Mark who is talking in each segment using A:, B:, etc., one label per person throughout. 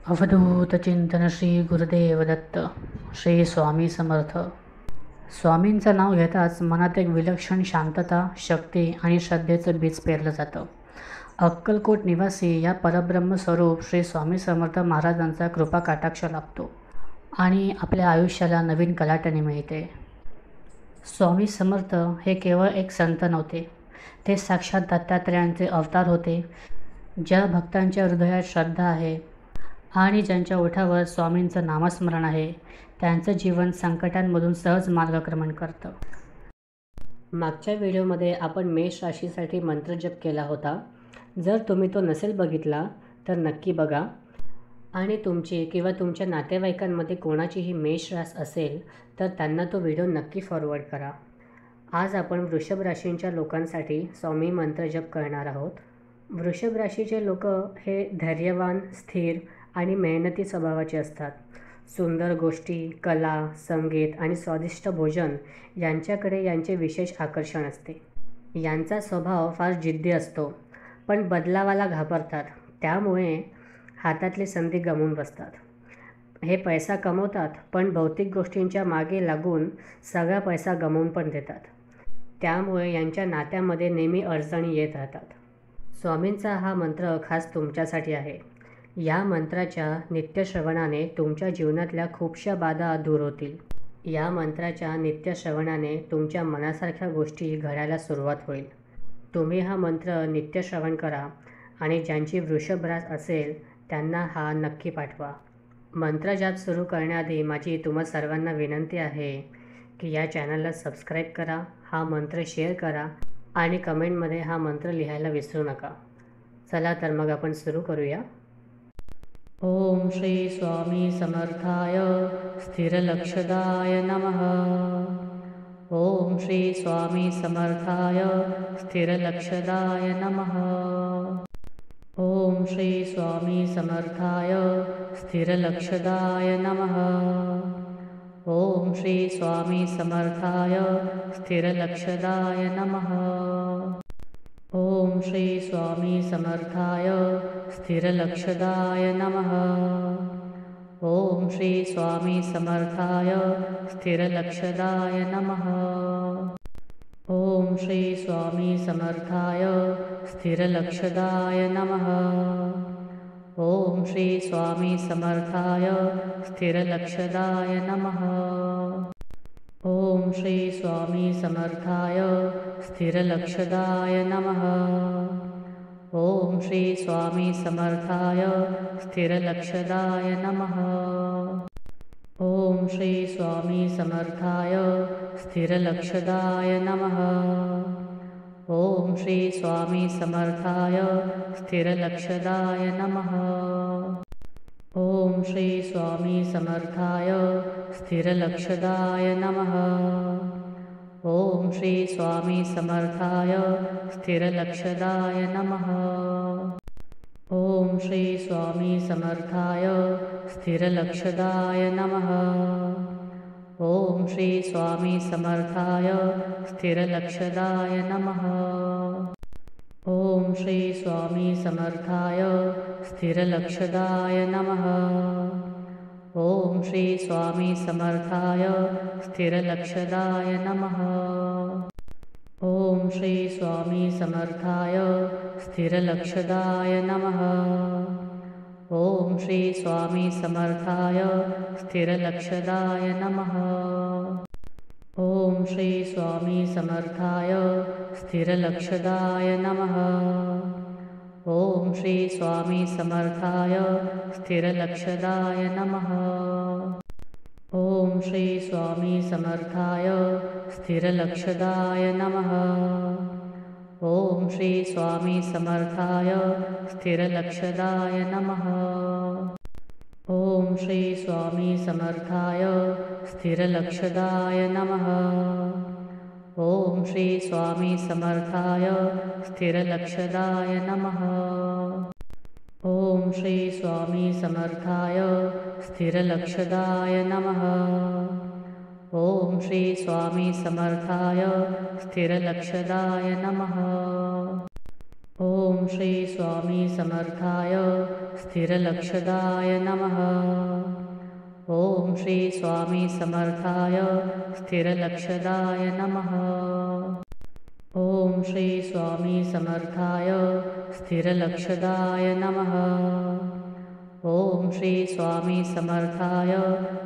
A: अवधूत चिंतन श्री गुरुदेव दत्त. श्री स्वामी समर्थ. स्वामींचं नाव घेताच मनात एक विलक्षण शांतता, शक्ती आणि श्रद्धेचं बीज पेरलं जातं. अक्कलकोट निवासी या परब्रह्म स्वरूप श्री स्वामी समर्थ महाराजांचा कृपा कटाक्ष लाभतो आणि आपल्या आयुष्याला नवीन कलाटणी मिळते. स्वामी समर्थ हे केवळ एक संत नव्हते, ते साक्षात दत्तात्रेयांचे अवतार होते. ज्या भक्तांच्या हृदयात श्रद्धा आहे आणि ज्यांच्या ओठावर स्वामींचं नामस्मरण आहे, त्यांचं जीवन संकटांमधून सहज मार्गक्रमण करतं. मागच्या व्हिडिओमध्ये आपण मेष राशीसाठी मंत्रजप केला होता. जर तुम्ही तो नसेल बघितला तर नक्की बघा. आणि तुमची किंवा तुमच्या नातेवाईकांमध्ये कोणाचीही मेष रास असेल तर त्यांना तो व्हिडिओ नक्की फॉरवर्ड करा. आज आपण वृषभ राशींच्या लोकांसाठी स्वामी मंत्रजप करणार आहोत. वृषभ राशीचे लोक हे धैर्यवान, स्थिर आणि मेहनती स्वभावाचे असतात. सुंदर गोष्टी, कला, संगीत आणि स्वादिष्ट भोजन यांच्याकडे यांचे विशेष आकर्षण असते. यांचा स्वभाव फार जिद्दी असतो, पण बदलावाला घाबरतात. त्यामुळे हातातली संधी गमावून बसतात. हे पैसा कमवतात, पण भौतिक गोष्टींच्या मागे लागून सगळा पैसा गमावून पण देतात. त्यामुळे यांच्या नात्यामध्ये नेहमी अडचणी येत राहतात. स्वामींचा हा मंत्र खास तुमच्यासाठी आहे. या मंत्राच्या नित्यश्रवणाने तुमच्या जीवनातल्या खूपशा बाधा दूर होतील. या मंत्राच्या नित्यश्रवणाने तुमच्या मनासारख्या गोष्टी घडायला सुरुवात होईल. तुम्ही हा मंत्र नित्यश्रवण करा आणि ज्यांची वृषभ रास असेल त्यांना हा नक्की पाठवा. मंत्रजाप सुरू करण्याआधी माझी तुम्हा सर्वांना विनंती आहे की या चॅनलला सबस्क्राईब करा, हा मंत्र शेअर करा आणि कमेंटमध्ये हा मंत्र लिहायला विसरू नका. चला तर मग आपण सुरू करूया. ओम श्री स्वामी समर्थाय स्थिरलक्षदाय नमः. ओम श्री स्वामी समर्थाय स्थिरलक्षदाय नमः. ओम श्री स्वामी समर्थाय स्थिरलक्षदाय नमः. ओम श्री स्वामी समर्थाय स्थिरलक्षदाय नमः. ओम श्री स्वामी समर्थाय स्थिरलक्षदाय नमः. ओम श्री स्वामी समर्थाय स्थिरलक्षदाय नमः. ओम श्री स्वामी समर्थाय स्थिरलक्षदाय नमः. ओम श्री स्वामी समर्थाय स्थिरलक्षदाय नमः. ओम श्री स्वामी समर्थाय स्थिरलक्षदाय नमः. ओम श्री स्वामी समर्थाय स्थिरलक्षदाय नमः. ओम श्री स्वामी समर्थाय स्थिरलक्षदाय नमः. ओम श्री स्वामी समर्थाय स्थिरलक्षदाय नमः. ओम श्री स्वामी समर्थाय स्थिरलक्षदाय नमः. ओम श्री स्वामी समर्थाय स्थिरलक्षदाय नमः. ओम श्री स्वामी समर्थाय स्थिरलक्षदाय नमः. ओम श्री स्वामी समर्थाय स्थिरलक्षदाय नमः. ओम श्री स्वामी समर्थाय स्थिरलक्षदाय नमः. ओम श्री स्वामी समर्थाय स्थिरलक्षदाय नमः. ओम श्री स्वामी समर्थाय स्थिरलक्षदाय नमः. ओम श्री स्वामी समर्थाय स्थिरलक्षदाय नमः. ओम श्री स्वामी समर्थाय स्थिरलक्षदाय नमः. ओम श्री स्वामी समर्थाय स्थिरलक्षदाय नमः. ओम श्री स्वामी समर्थाय स्थिरलक्षदाय नमः. ओम श्री स्वामी समर्थाय स्थिरलक्षदाय नमः. ओम श्री स्वामी समर्थाय स्थिरलक्षदाय नमः. ओम श्री स्वामी समर्थाय स्थिरलक्षदाय नमः. ओम श्री स्वामी समर्थाय स्थिरलक्षदाय नमः. ओम श्री स्वामी समर्थाय स्थिरलक्षदाय नमः. ओम श्री स्वामी समर्थाय स्थिरलक्षदाय नमः। ओम श्री स्वामी समर्थाय स्थिरलक्षदाय नमः। ओम श्री स्वामी समर्थाय स्थिरलक्षदाय नमः। ओम श्री स्वामी समर्थाय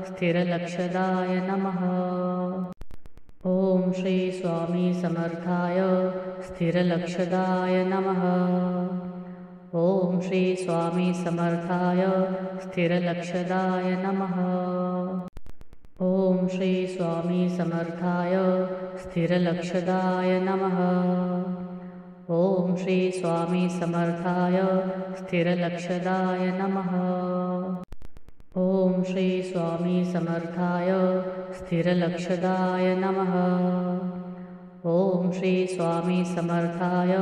A: स्थिरलक्षदाय नमः। ओम श्री स्वामी समर्थाय स्थिरलक्षदाय नमः। ओम श्री स्वामी समर्थाय स्थिरलक्षदाय नमः। ओम श्री स्वामी समर्थाय स्थिरलक्षदाय नमः। ओम श्री स्वामी समर्थाय स्थिरलक्षदाय नमः। ओम श्री स्वामी समर्थाय स्थिरलक्षदाय नमः। ओम श्री स्वामी समर्थाय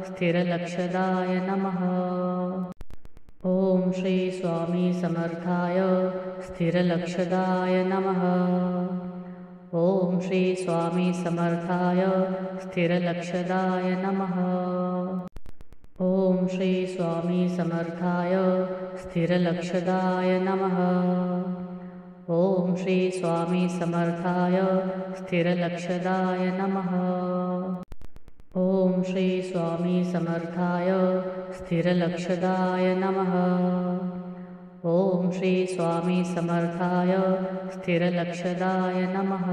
A: स्थिरलक्षदाय नमः। ओम श्री स्वामी समर्थाय स्थिरलक्षदाय नमः। ओम श्री स्वामी समर्थाय स्थिरलक्षदाय नमः। ओम श्री स्वामी समर्थाय स्थिरलक्षदाय नमः। ओम श्री स्वामी समर्थाय स्थिरलक्षदाय नमः। ओम श्री स्वामी समर्थाय स्थिरलक्षदाय नमः। ओम श्री स्वामी समर्थाय स्थिरलक्षदाय नमः।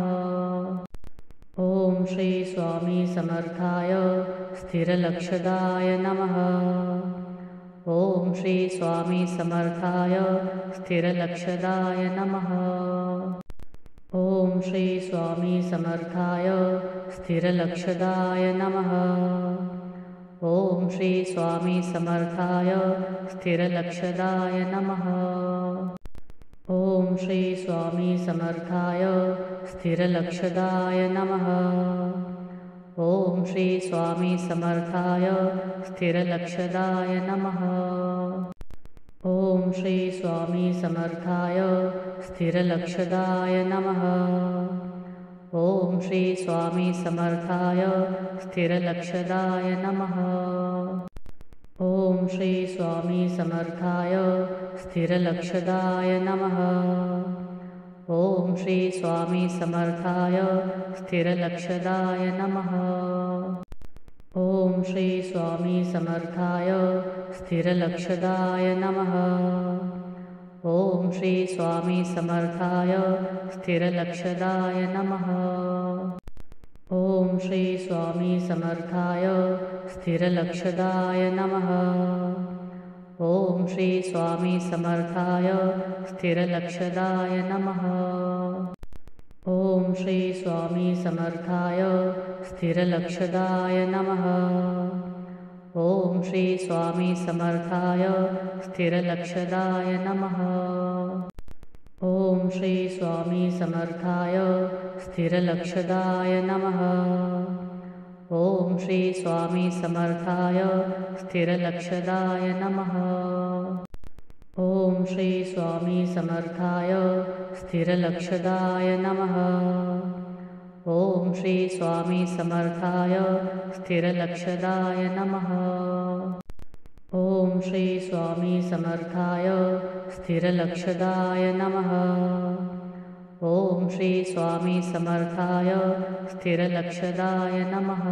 A: ओम श्री स्वामी समर्थाय स्थिरलक्षदाय नमः। ओम श्री स्वामी समर्थाय स्थिरलक्षदाय नमः। ओम श्री स्वामी समर्थाय स्थिरलक्षदाय नमः। ओम श्री स्वामी समर्थाय स्थिरलक्षदाय नमः। ओम श्री स्वामी समर्थाय स्थिरलक्षदाय नमः। ओम श्री स्वामी समर्थाय स्थिरलक्षदाय नमः। ओम श्री स्वामी समर्थाय स्थिरलक्षदाय नमः। ओम श्री स्वामी समर्थाय स्थिरलक्षदाय नमः। ओम श्री स्वामी समर्थाय स्थिरलक्षदाय नमः। ओम श्री स्वामी समर्थाय स्थिरलक्षदाय नमः। ओम श्री स्वामी समर्थाय स्थिरलक्षदाय नमः। ओम श्री स्वामी समर्थाय स्थिरलक्षदाय नमः। ओम श्री स्वामी समर्थाय स्थिरलक्षदाय नमः। ओम श्री स्वामी समर्थाय स्थिरलक्षदाय नमः। ओम श्री स्वामी समर्थाय स्थिरलक्षदाय नमः। ओम श्री स्वामी समर्थाय स्थिरलक्षदाय नमः। ओम श्री स्वामी समर्थाय स्थिरलक्षदाय नमः। ओम श्री स्वामी समर्थाय स्थिरलक्षदाय नमः। ओम श्री स्वामी समर्थाय स्थिरलक्षदाय नमः। ओम श्री स्वामी समर्थाय स्थिरलक्षदाय नमः। ओम श्री स्वामी समर्थाय स्थिरलक्षदाय नमः। ओम श्री स्वामी समर्थाय स्थिरलक्षदाय नमः।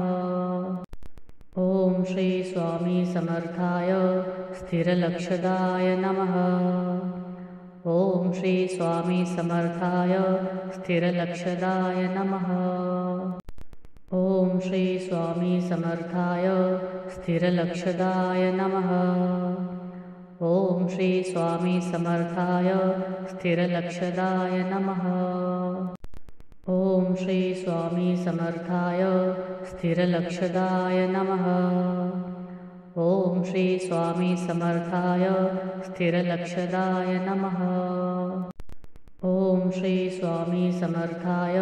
A: ओम श्री स्वामी समर्थाय स्थिरलक्षदाय नमः। ओम श्री स्वामी समर्थाय स्थिरलक्षदाय नमः। ओम श्री स्वामी समर्थाय स्थिरलक्षदाय नमः। ओम श्री स्वामी समर्थाय स्थिरलक्षदाय नमः। ओम श्री स्वामी समर्थाय स्थिरलक्षदाय नमः। ओम श्री स्वामी समर्थाय स्थिरलक्षदाय नमः। ओम श्री स्वामी समर्थाय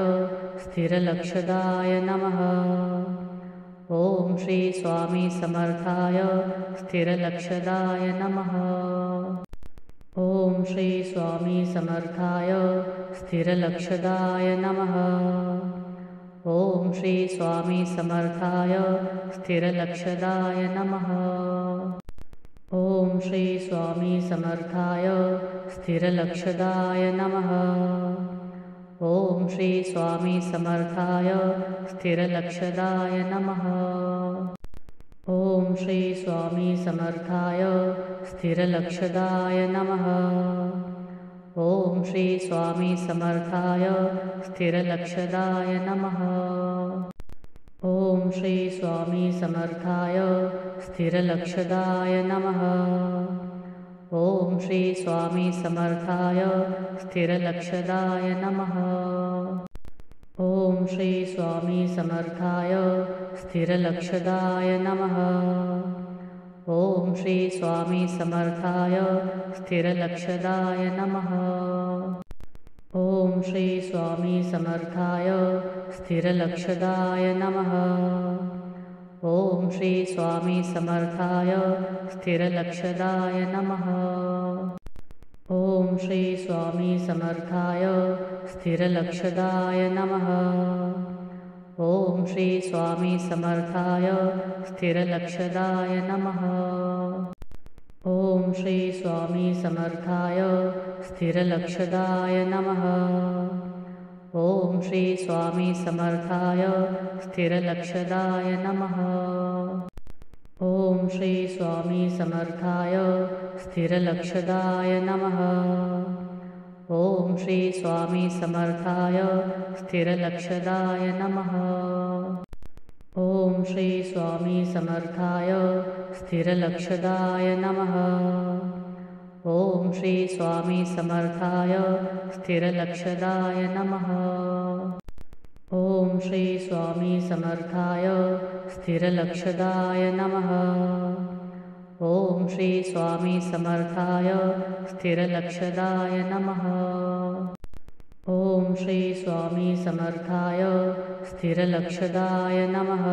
A: स्थिरलक्षदाय नमः। ओम श्री स्वामी समर्थाय स्थिरलक्षदाय नमः। ओम श्री स्वामी समर्थाय स्थिरलक्षदाय नमः। ओम श्री स्वामी समर्थाय स्थिरलक्षदाय नमः। ओम श्री स्वामी समर्थाय स्थिरलक्षदाय नमः। ओम श्री स्वामी समर्थाय स्थिरलक्षदाय नमः। ओम श्री स्वामी समर्थाय स्थिरलक्षदाय नमः। ओम श्री स्वामी समर्थाय स्थिरलक्षदाय नमः। ओम श्री स्वामी समर्थाय स्थिरलक्षदाय नमः। ओम श्री स्वामी समर्थाय स्थिरलक्षदाय नमः। ओम श्री स्वामी समर्थाय स्थिरलक्षदाय नमः। ओम श्री स्वामी समर्थाय स्थिरलक्षदाय नमः। ओम श्री स्वामी समर्थाय स्थिरलक्षदाय नमः। ओम श्री स्वामी समर्थाय स्थिरलक्षदाय नमः। ओम श्री स्वामी समर्थाय स्थिरलक्षदाय नमः। ओम श्री स्वामी समर्थाय स्थिरलक्षदाय नमः। ओम श्री स्वामी समर्थाय स्थिरलक्षदाय नमः। ओम श्री स्वामी समर्थाय स्थिरलक्षदाय नमः। ओम श्री स्वामी समर्थाय स्थिरलक्षदाय नमः। ओम श्री स्वामी समर्थाय स्थिरलक्षदाय नमः। ओम श्री स्वामी समर्थाय स्थिरलक्षदाय नमः। ओम श्री स्वामी समर्थाय स्थिरलक्षदाय नमः। ओम श्री स्वामी समर्थाय स्थिरलक्षदाय नमः। ओम श्री स्वामी समर्थाय स्थिरलक्षदाय नमः। ओम श्री स्वामी समर्थाय स्थिरलक्षदाय नमः।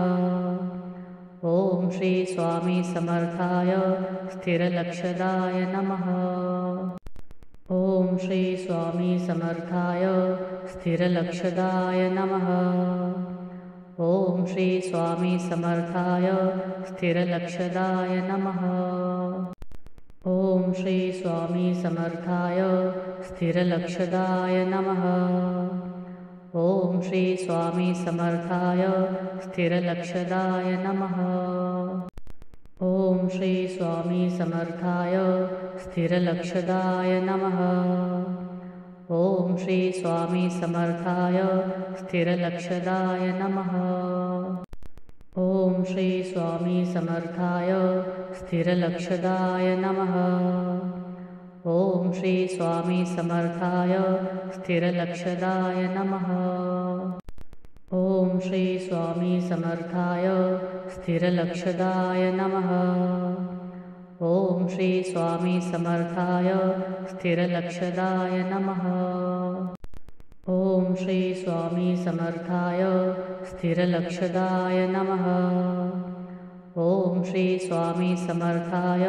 A: ओम श्री स्वामी समर्थाय स्थिरलक्षदाय नमः। ओम श्री स्वामी समर्थाय स्थिरलक्षदाय नमः। ओम श्री स्वामी समर्थाय स्थिरलक्षदाय नमः। ओम श्री स्वामी समर्थाय स्थिरलक्षदाय नमः। ओम श्री स्वामी समर्थाय स्थिरलक्षदाय नमः। ओम श्री स्वामी समर्थाय स्थिरलक्षदाय नमः। ओम श्री स्वामी समर्थाय स्थिरलक्षदाय नमः। ओम श्री स्वामी समर्थाय स्थिरलक्षदाय नमः। ओम श्री स्वामी समर्थाय स्थिरलक्षदाय नमः। ओम श्री स्वामी समर्थाय स्थिरलक्षदाय नमः। ओम श्री स्वामी समर्थाय स्थिरलक्षदाय नमः। ओम श्री स्वामी समर्थाय स्थिरलक्षदाय नमः। ओम श्री स्वामी समर्थाय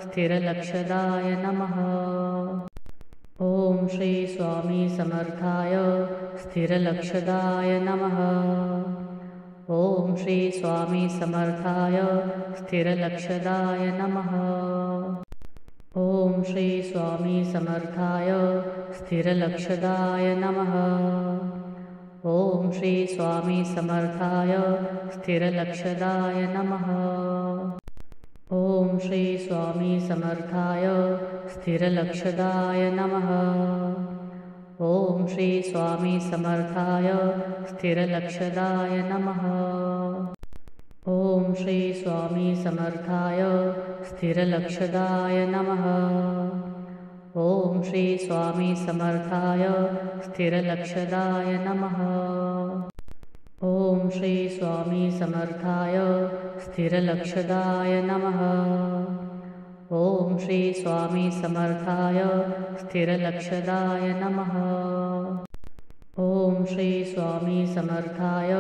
A: स्थिरलक्षदाय नमः। ओम श्री स्वामी समर्थाय स्थिरलक्षदाय नमः। ओम श्री स्वामी समर्थाय स्थिरलक्षदाय नमः। ओम श्री स्वामी समर्थाय स्थिरलक्षदाय नमः। ओम श्री स्वामी समर्थाय स्थिरलक्षदाय नमः। ओम श्री स्वामी समर्थाय स्थिरलक्षदाय नमः। ओम श्री स्वामी समर्थाय स्थिरलक्षदाय नमः। ओम श्री स्वामी समर्थाय स्थिरलक्षदाय नमः। ओम श्री स्वामी समर्थाय स्थिरलक्षदाय नमः। ओम श्री स्वामी समर्थाय स्थिरलक्षदाय नमः। ओम श्री स्वामी समर्थाय स्थिरलक्षदाय नमः। ओम श्री स्वामी समर्थाय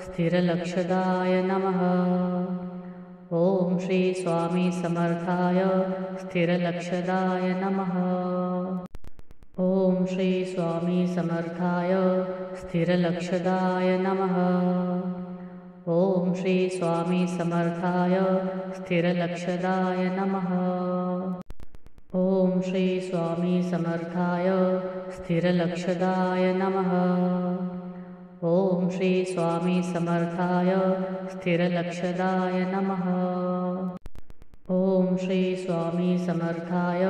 A: स्थिरलक्षदाय नमः। ओम श्री स्वामी समर्थाय स्थिरलक्षदाय नमः। ओम श्री स्वामी समर्थाय स्थिरलक्षदाय नमः। ओम श्री स्वामी समर्थाय स्थिरलक्षदाय नमः। ओम श्री स्वामी समर्थाय स्थिरलक्षदाय नमः। ओम श्री स्वामी समर्थाय स्थिरलक्षदाय नमः। ओम श्री स्वामी समर्थाय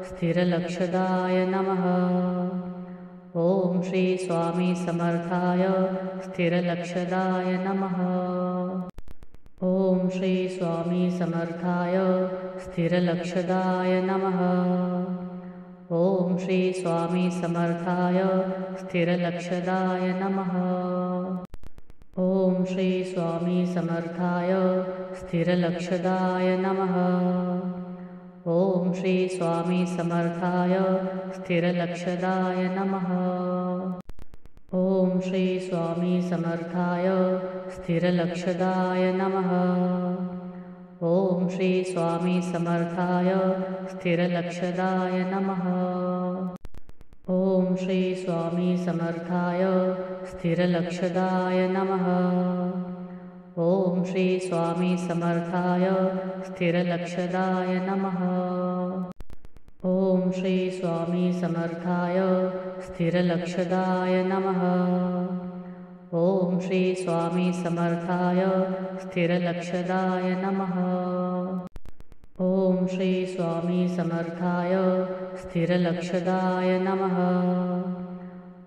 A: स्थिरलक्षदाय नमः। ओम श्री स्वामी समर्थाय स्थिरलक्षदाय नमः। ओम श्री स्वामी समर्थाय स्थिरलक्षदाय नमः। ओम श्री स्वामी समर्थाय स्थिरलक्षदाय नमः। ओम श्री स्वामी समर्थाय स्थिरलक्षदाय नमः। ओम श्री स्वामी समर्थाय स्थिरलक्षदाय नमः। ओम श्री स्वामी समर्थाय स्थिरलक्षदाय नमः। ओम श्री स्वामी समर्थाय स्थिरलक्षदाय नमः। ओम श्री स्वामी समर्थाय स्थिरलक्षदाय नमः। ओम श्री स्वामी समर्थाय स्थिरलक्षदाय नमः। ओम श्री स्वामी समर्थाय स्थिरलक्षदाय नमः। ओम श्री स्वामी समर्थाय स्थिरलक्षदाय नमः। ओम श्री स्वामी समर्थाय स्थिरलक्षदाय नमः।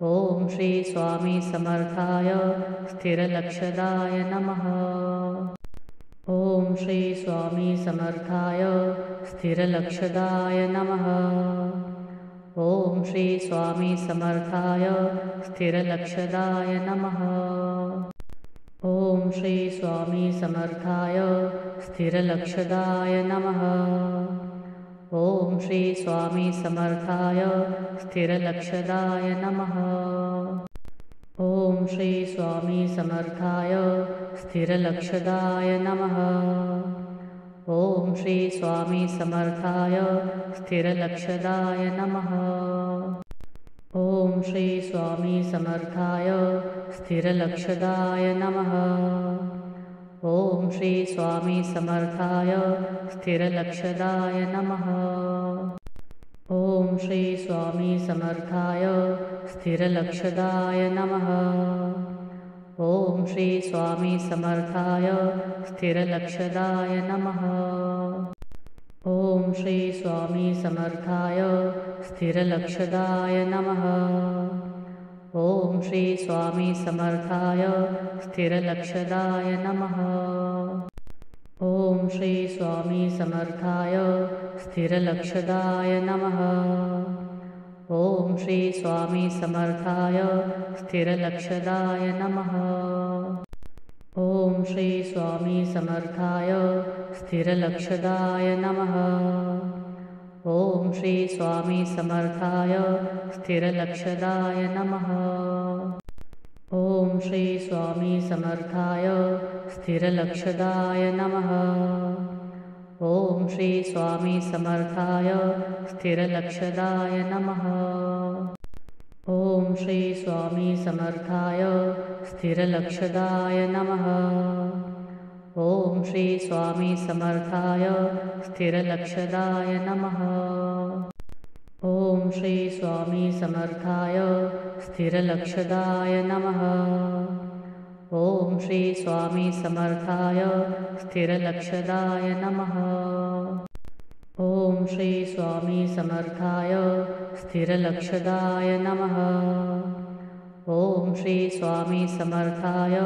A: ओम श्री स्वामी समर्थाय स्थिरलक्षदाय नमः। ओम श्री स्वामी समर्थाय स्थिरलक्षदाय नमः। ओम श्री स्वामी समर्थाय स्थिरलक्षदाय नमः। ओम श्री स्वामी समर्थाय स्थिरलक्षदाय नमः। ओम श्री स्वामी समर्थाय स्थिरलक्षदाय नमः। ओम श्री स्वामी समर्थाय स्थिरलक्षदाय नमः। ओम श्री स्वामी समर्थाय स्थिरलक्षदाय नमः। ओम श्री स्वामी समर्थाय स्थिरलक्षदाय नमः। ओम श्री स्वामी समर्थाय स्थिरलक्षदाय नमः। ओम श्री स्वामी समर्थाय स्थिरलक्षदाय नमः। ओम श्री स्वामी समर्थाय स्थिरलक्षदाय नमः। ओम श्री स्वामी समर्थाय स्थिरलक्षदाय नमः। ओम श्री स्वामी समर्थाय स्थिरलक्षदाय नमः। ओम श्री स्वामी समर्थाय स्थिरलक्षदाय नमः। ओम श्री स्वामी समर्थाय स्थिरलक्षदाय नमः। ओम श्री स्वामी समर्थाय स्थिरलक्षदाय नमः। ओम श्री स्वामी समर्थाय स्थिरलक्षदाय नमः। ओम श्री स्वामी समर्थाय स्थिरलक्षदाय नमः। ओम श्री स्वामी समर्थाय स्थिरलक्षदाय नमः। ओम श्री स्वामी समर्थाय स्थिरलक्षदाय नमः। ओम श्री स्वामी समर्थाय स्थिरलक्षदाय नमः। ओम श्री स्वामी समर्थाय स्थिरलक्षदाय नमः। ओम श्री स्वामी समर्थाय स्थिरलक्षदाय नमः। ओम श्री स्वामी समर्थाय स्थिरलक्षदाय नमः। ओम श्री स्वामी समर्थाय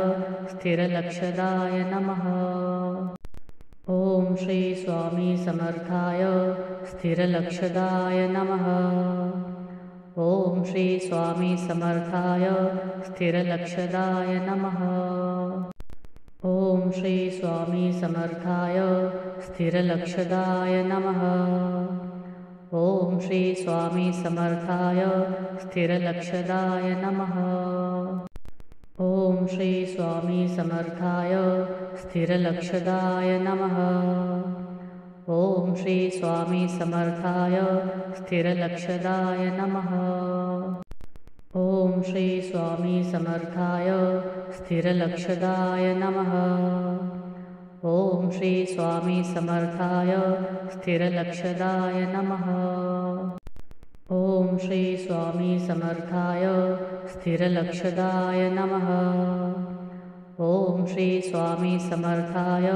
A: स्थिरलक्षदाय नमः। ओम श्री स्वामी समर्थाय स्थिरलक्षदाय नमः। ओम श्री स्वामी समर्थाय स्थिरलक्षदाय नमः। ओम श्री स्वामी समर्थाय स्थिरलक्षदाय नमः। ओम श्री स्वामी समर्थाय स्थिरलक्षदाय नमः। ओम श्री स्वामी समर्थाय स्थिरलक्षदाय नमः। ओम श्री स्वामी समर्थाय स्थिरलक्षदाय नमः। ओम श्री स्वामी समर्थाय स्थिरलक्षदाय नमः। ओम श्री स्वामी समर्थाय स्थिरलक्षदाय नमः। ओम श्री स्वामी समर्थाय स्थिरलक्षदाय नमः। ओम श्री स्वामी समर्थाय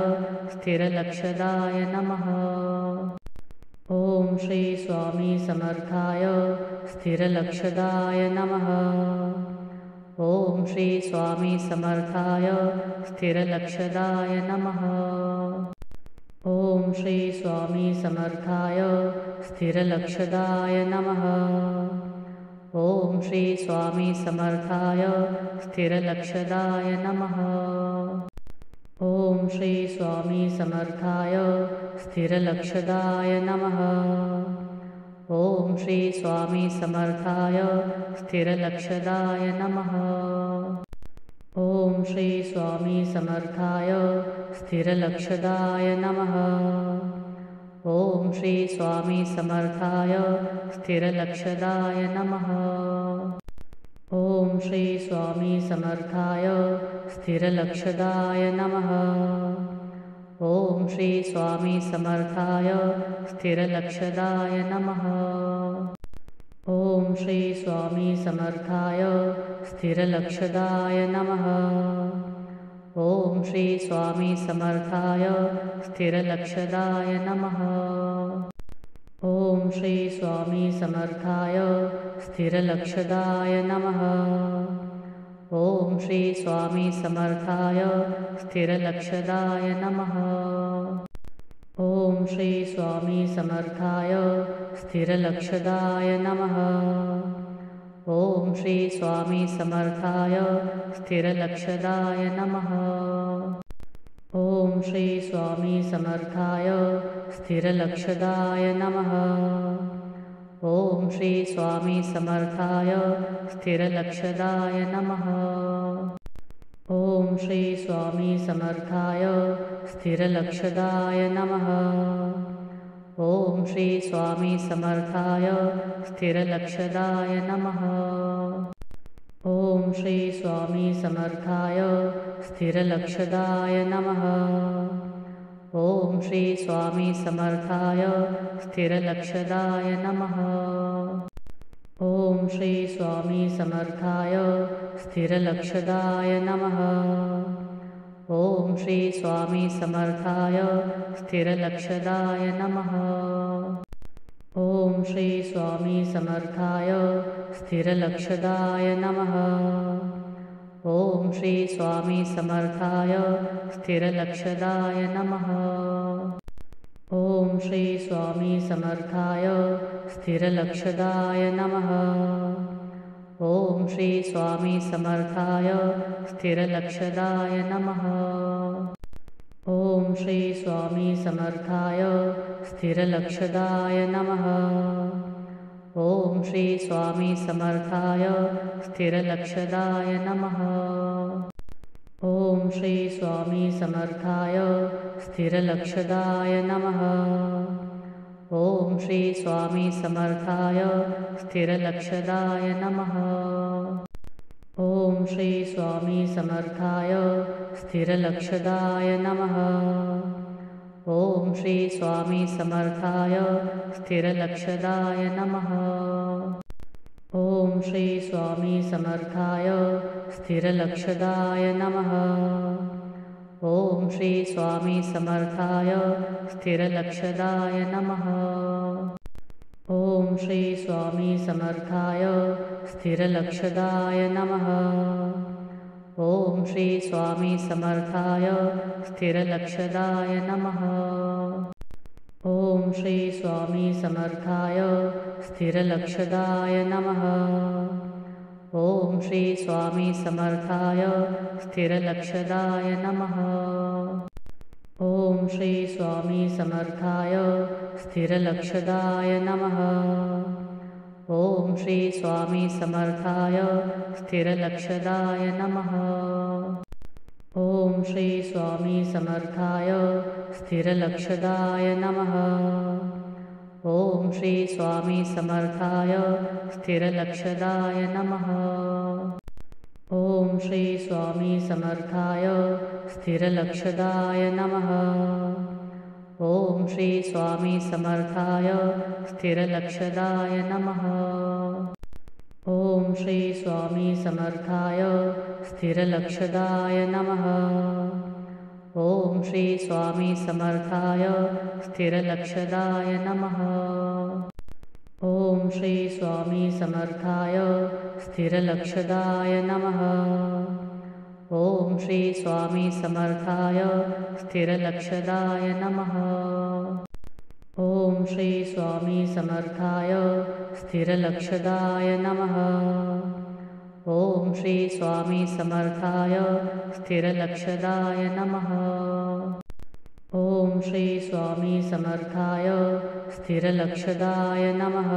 A: स्थिरलक्षदाय नमः। ओम श्री स्वामी समर्थाय स्थिरलक्षदाय नमः। ओम श्री स्वामी समर्थाय स्थिरलक्षदाय नमः। ओम श्री स्वामी समर्थाय स्थिरलक्षदाय नमः। ओम श्री स्वामी समर्थाय स्थिरलक्षदाय नमः। ओम श्री स्वामी समर्थाय स्थिरलक्षदाय नमः। ओम श्री स्वामी समर्थाय स्थिरलक्षदाय नमः। ओम श्री स्वामी समर्थाय स्थिरलक्षदाय नमः। ओम श्री स्वामी समर्थाय स्थिरलक्षदाय नमः। ओम श्री स्वामी समर्थाय स्थिरलक्षदाय नमः। ओम श्री स्वामी समर्थाय स्थिरलक्षदाय नमः। ओम श्री स्वामी समर्थाय स्थिरलक्षदाय नमः। ओम श्री स्वामी समर्थाय स्थिरलक्षदाय नमः। ओम श्री स्वामी समर्थाय स्थिरलक्षदाय नमः। ओम श्री स्वामी समर्थाय स्थिरलक्षदाय नमः। ओम श्री स्वामी समर्थाय स्थिरलक्षदाय नमः। ओम श्री स्वामी समर्थाय स्थिरलक्षदाय नमः। ओम श्री स्वामी समर्थाय स्थिरलक्षदाय नमः। ओम श्री स्वामी समर्थाय स्थिरलक्षदाय नमः। ओम श्री स्वामी समर्थाय स्थिरलक्षदाय नमः। ओम श्री स्वामी समर्थाय स्थिरलक्षदाय नमः। ओम श्री स्वामी समर्थाय स्थिरलक्षदाय नमः। ओम श्री स्वामी समर्थाय स्थिरलक्षदाय नमः। ओम श्री स्वामी समर्थाय स्थिरलक्षदाय नमः। ओम श्री स्वामी समर्थाय स्थिरलक्षदाय नमः। ओम श्री स्वामी समर्थाय स्थिरलक्षदाय नमः। ओम श्री स्वामी समर्थाय स्थिरलक्षदाय नमः। ओम श्री स्वामी समर्थाय स्थिरलक्षदाय नमः। ओम श्री स्वामी समर्थाय स्थिरलक्षदाय नमः। ओम श्री स्वामी समर्थाय स्थिरलक्षदाय नमः। ओम श्री स्वामी समर्थाय स्थिरलक्षदाय नमः। ओम श्री स्वामी समर्थाय स्थिरलक्षदाय नमः। ओम श्री स्वामी समर्थाय स्थिरलक्षदाय नमः। ओम श्री स्वामी समर्थाय स्थिरलक्षदाय नमः। ओम श्री स्वामी समर्थाय स्थिरलक्षदाय नमः। ओम श्री स्वामी समर्थाय स्थिरलक्षदाय नमः। ओम श्री स्वामी समर्थाय स्थिरलक्षदाय नमः। ओम श्री स्वामी समर्थाय स्थिरलक्षदाय नमः। ओम श्री स्वामी समर्थाय स्थिरलक्षदाय नमः। ओम श्री स्वामी समर्थाय स्थिरलक्षदाय नमः। ओम श्री स्वामी समर्थाय स्थिरलक्षदाय नमः। ओम श्री स्वामी समर्थाय स्थिरलक्षदाय नमः। ओम श्री स्वामी समर्थाय स्थिरलक्षदाय नमः। ओम श्री स्वामी समर्थाय स्थिरलक्षदाय नमः। ओम श्री स्वामी समर्थाय स्थिरलक्षदाय नमः। ओम श्री स्वामी समर्थाय स्थिरलक्षदाय नमः। ओम श्री स्वामी समर्थाय स्थिरलक्षदाय नमः। ओम श्री स्वामी समर्थाय स्थिरलक्षदाय नमः। ओम श्री स्वामी समर्थाय स्थिरलक्षदाय नमः। ओम श्री स्वामी समर्थाय स्थिरलक्षदाय नमः। ओम श्री स्वामी समर्थाय स्थिरलक्षदाय नमः। ओम श्री स्वामी समर्थाय स्थिरलक्षदाय नमः। ओम श्री स्वामी समर्थाय स्थिरलक्षदाय नमः। ओम श्री स्वामी समर्थाय स्थिरलक्षदाय नमः।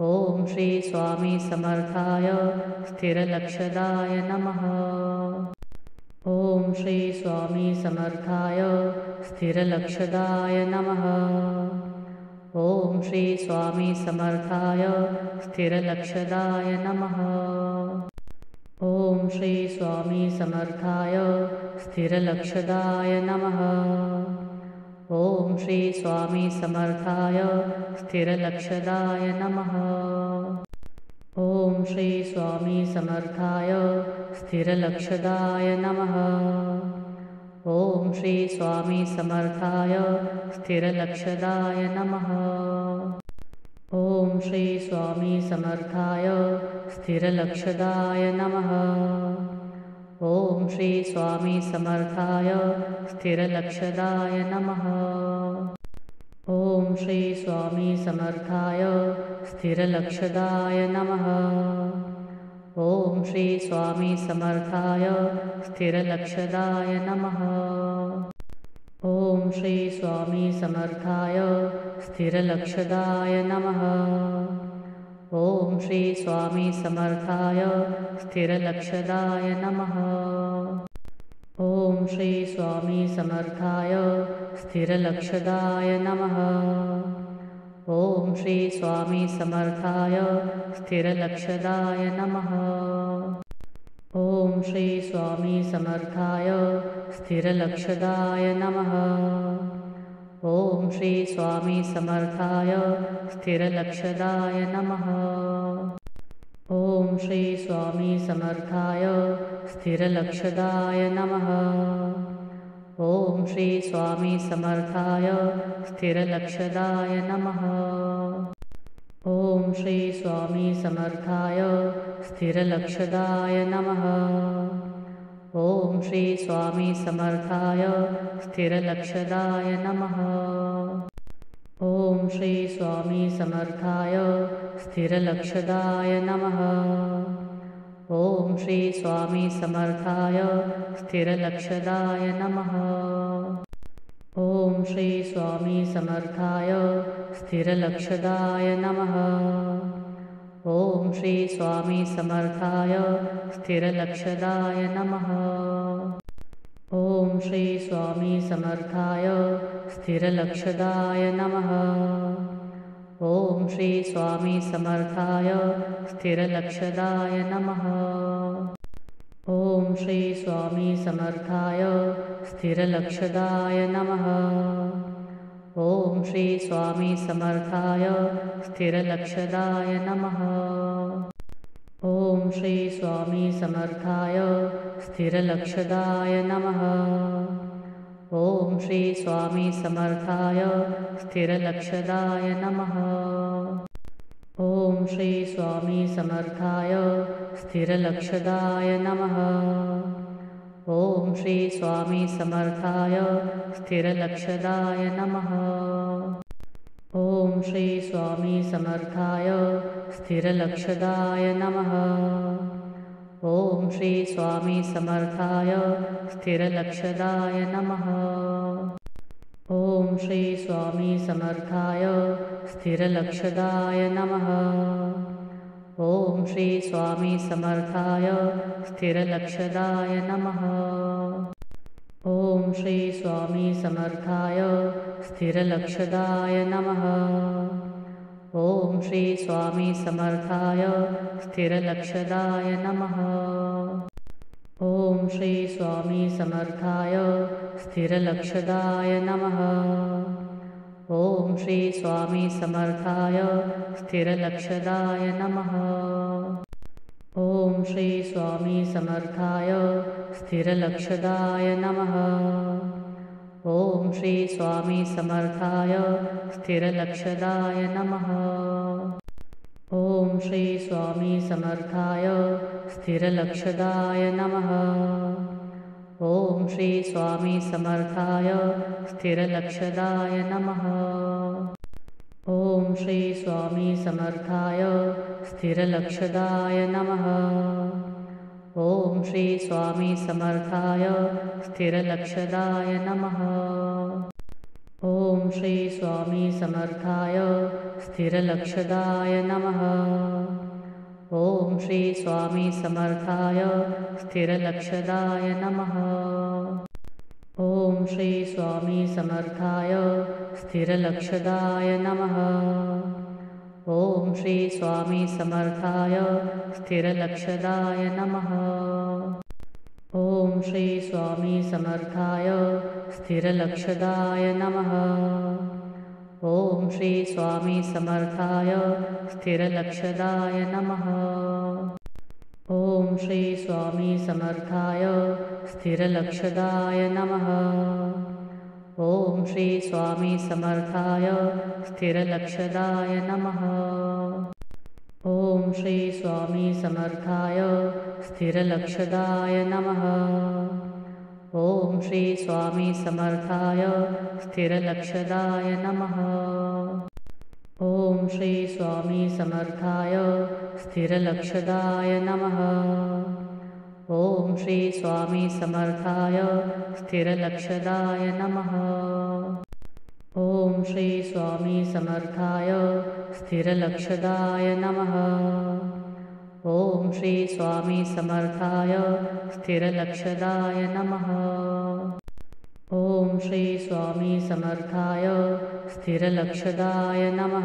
A: ओम श्री स्वामी समर्थाय स्थिरलक्षदाय नमः। ओम श्री स्वामी समर्थाय स्थिरलक्षदाय नमः। ओम श्री स्वामी समर्थाय स्थिरलक्षदाय नमः। ओम श्री स्वामी समर्थाय स्थिरलक्षदाय नमः। ओम श्री स्वामी समर्थाय स्थिरलक्षदाय नमः। ओम श्री स्वामी समर्थाय स्थिरलक्षदाय नमः। ओम श्री स्वामी समर्थाय स्थिरलक्षदाय नमः। ओम श्री स्वामी समर्थाय स्थिरलक्षदाय नमः। ओम श्री स्वामी समर्थाय स्थिरलक्षदाय नमः। ओम श्री स्वामी समर्थाय स्थिरलक्षदाय नमः। ओम श्री स्वामी समर्थाय स्थिरलक्षदाय नमः। ओम श्री स्वामी समर्थाय स्थिरलक्षदाय नमः। ओम श्री स्वामी समर्थाय स्थिरलक्षदाय नमः। ओम श्री स्वामी समर्थाय स्थिरलक्षदाय नमः। ओम श्री स्वामी समर्थाय स्थिरलक्षदाय नमः। ओम श्री स्वामी समर्थाय स्थिरलक्षदाय नमः। ओम श्री स्वामी समर्थाय स्थिरलक्षदाय नमः। ओम श्री स्वामी समर्थाय स्थिरलक्षदाय नमः। ओम श्री स्वामी समर्थाय स्थिरलक्षदाय नमः। ओम श्री स्वामी समर्थाय स्थिरलक्षदाय नमः। ओम श्री स्वामी समर्थाय स्थिरलक्षदाय नमः। ओम श्री स्वामी समर्थाय स्थिरलक्षदाय नमः। ओम श्री स्वामी समर्थाय स्थिरलक्षदाय नमः। ओम श्री स्वामी समर्थाय स्थिरलक्षदाय नमः। ओम श्री स्वामी समर्थाय स्थिरलक्षदाय नमः। ओम श्री स्वामी समर्थाय स्थिरलक्षदाय नमः। ओम श्री स्वामी समर्थाय स्थिरलक्षदाय नमः। ओम श्री स्वामी समर्थाय स्थिरलक्षदाय नमः। ओम श्री स्वामी समर्थाय स्थिरलक्षदाय नमः। ओम श्री स्वामी समर्थाय स्थिरलक्षदाय नमः। ओम श्री स्वामी समर्थाय स्थिरलक्षदाय नमः। ओम श्री स्वामी समर्थाय स्थिरलक्षदाय नमः। ओम श्री स्वामी समर्थाय स्थिरलक्षदाय नमः। ओम श्री स्वामी समर्थाय स्थिरलक्षदाय नमः। ओम श्री स्वामी समर्थाय स्थिरलक्षदाय नमः। ओम श्री स्वामी समर्थाय स्थिरलक्षदाय नमः। ओम श्री स्वामी समर्थाय स्थिरलक्षदाय नमः। ओम श्री स्वामी समर्थाय स्थिरलक्षदाय नमः। ओम श्री स्वामी समर्थाय स्थिरलक्षदाय नमः। ओम श्री स्वामी समर्थाय स्थिरलक्षदाय नमः। ओम श्री स्वामी समर्थाय स्थिरलक्षदाय नमः। ओम श्री स्वामी समर्थाय स्थिरलक्षदाय नमः। ओम श्री स्वामी समर्थाय स्थिरलक्षदाय नमः। ओम श्री स्वामी समर्थाय स्थिरलक्षदाय नमः। ओम श्री स्वामी समर्थाय स्थिरलक्षदाय नमः। ओम श्री स्वामी समर्थाय स्थिरलक्षदाय नमः। ओम श्री स्वामी समर्थाय स्थिरलक्षदाय नमः। ओम श्री स्वामी समर्थाय स्थिरलक्षदाय नमः। ओम श्री स्वामी समर्थाय स्थिरलक्षदाय नमः। ओम श्री स्वामी समर्थाय स्थिरलक्षदाय नमः। ओम श्री स्वामी समर्थाय स्थिरलक्षदाय नमः। ओम श्री स्वामी समर्थाय स्थिरलक्षदाय नमः। ओम श्री स्वामी समर्थाय स्थिरलक्षदाय नमः। ओम श्री स्वामी समर्थाय स्थिरलक्षदाय नमः। ओम श्री स्वामी समर्थाय स्थिरलक्षदाय नमः। ओम श्री स्वामी समर्थाय स्थिरलक्षदाय नमः। ओम श्री स्वामी समर्थाय स्थिरलक्षदाय नमः। ओम श्री स्वामी समर्थाय स्थिरलक्षदाय नमः। ओम श्री स्वामी समर्थाय स्थिरलक्षदाय नमः। ओम श्री स्वामी समर्थाय स्थिरलक्षदाय नमः। ओम श्री स्वामी समर्थाय स्थिरलक्षदाय नमः। ओम श्री स्वामी समर्थाय स्थिरलक्षदाय नमः।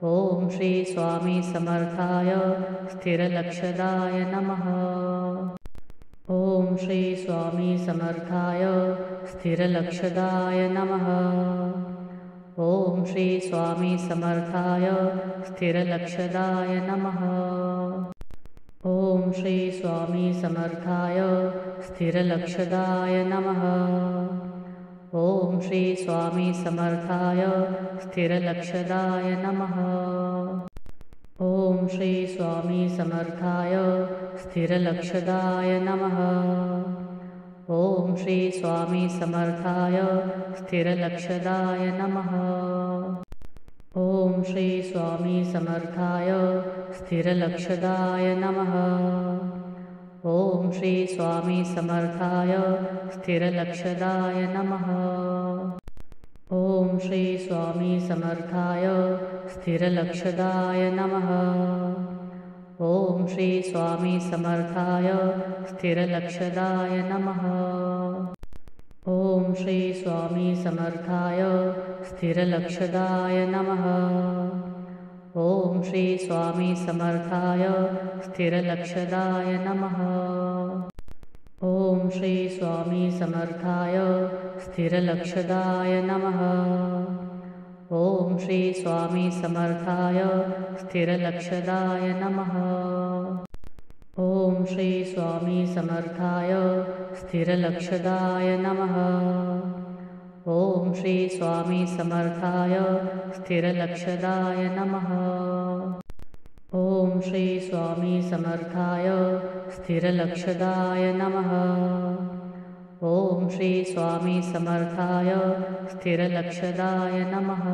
A: ओम श्री स्वामी समर्थाय स्थिरलक्षदाय नमः। ओम श्री स्वामी समर्थाय स्थिरलक्षदाय नमः। ओम श्री स्वामी समर्थाय स्थिरलक्षदाय नमः। ओम श्री स्वामी समर्थाय स्थिरलक्षदाय नमः। ओम श्री स्वामी समर्थाय स्थिरलक्षदाय नमः। ओम श्री स्वामी समर्थाय स्थिरलक्षदाय नमः। ओम श्री स्वामी समर्थाय स्थिरलक्षदाय नमः। ओम श्री स्वामी समर्थाय स्थिरलक्षदाय नमः। ओम श्री स्वामी समर्थाय स्थिरलक्षदाय नमः। ओम श्री स्वामी समर्थाय स्थिरलक्षदाय नमः। ओम श्री स्वामी समर्थाय स्थिरलक्षदाय नमः। ओम श्री स्वामी समर्थाय स्थिरलक्षदाय नमः। ओम श्री स्वामी समर्थाय स्थिरलक्षदाय नमः। ओम श्री स्वामी समर्थाय स्थिरलक्षदाय नमः। ओम श्री स्वामी समर्थाय स्थिरलक्षदाय नमः। ओम श्री स्वामी समर्थाय स्थिरलक्षदाय नमः। ओम श्री स्वामी समर्थाय स्थिरलक्षदाय नमः। ओम श्री स्वामी समर्थाय स्थिरलक्षदाय नमः। ओम श्री स्वामी समर्थाय स्थिरलक्षदाय नमः।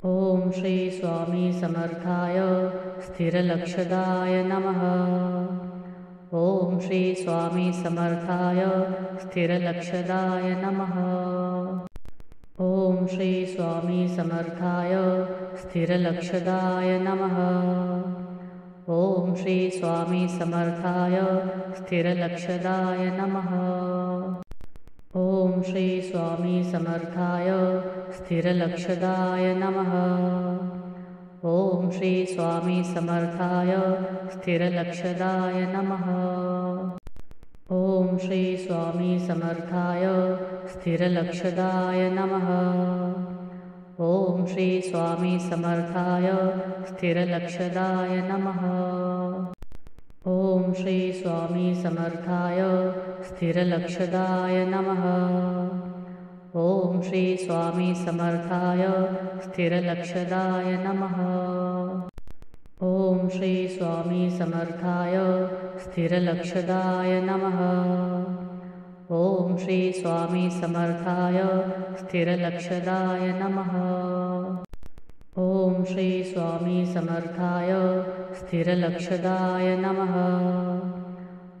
A: ओम श्री स्वामी समर्थाय स्थिरलक्षदाय नमः। ओम श्री स्वामी समर्थाय स्थिरलक्षदाय नमः। ओम श्री स्वामी समर्थाय स्थिरलक्षदाय नमः। ओम श्री स्वामी समर्थाय स्थिरलक्षदाय नमः। ओम श्री स्वामी समर्थाय स्थिरलक्षदाय नमः। ओम श्री स्वामी समर्थाय स्थिरलक्षदाय नमः। ओम श्री स्वामी समर्थाय स्थिरलक्षदाय नमः। ओम श्री स्वामी समर्थाय स्थिरलक्षदाय नमः। ओम श्री स्वामी समर्थाय स्थिरलक्षदाय नमः। ओम श्री स्वामी समर्थाय स्थिरलक्षदाय नमः। ओम श्री स्वामी समर्थाय स्थिरलक्षदाय नमः। ओम श्री स्वामी समर्थाय स्थिरलक्षदाय नमः। ओम श्री स्वामी समर्थाय स्थिरलक्षदाय नमः।